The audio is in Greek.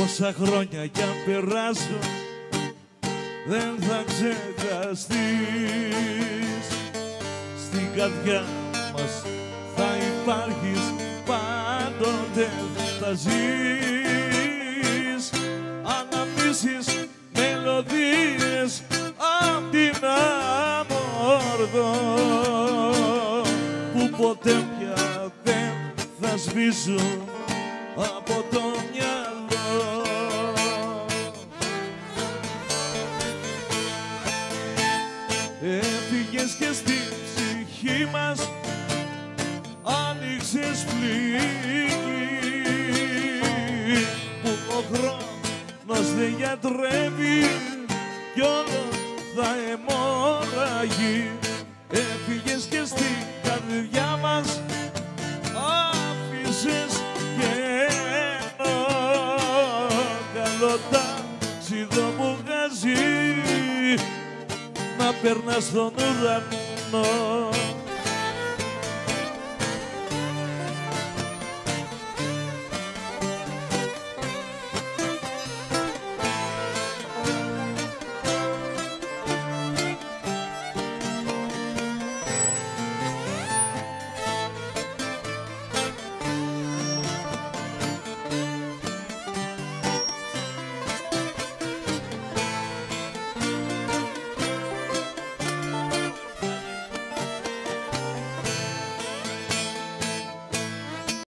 Όσα χρόνια κι αν περάσω δεν θα ξεχαστείς. Στην καρδιά μας θα υπάρχεις, πάντοτε θα ζεις. Αναμνήσεις μελωδίες απ' την Αμμόρδο που ποτέ πια δεν θα σβήσουν από το μυαλό. Έφυγες και στην ψυχή μας άνοιξες πληγή που ο χρόνος δεν γιατρεύει κι όλο θα αιμορραγεί. Έφυγες και στην καρδιά μας άφησες κενό, καλό ταξίδο που βγάζει να περνάς στον ουρανό.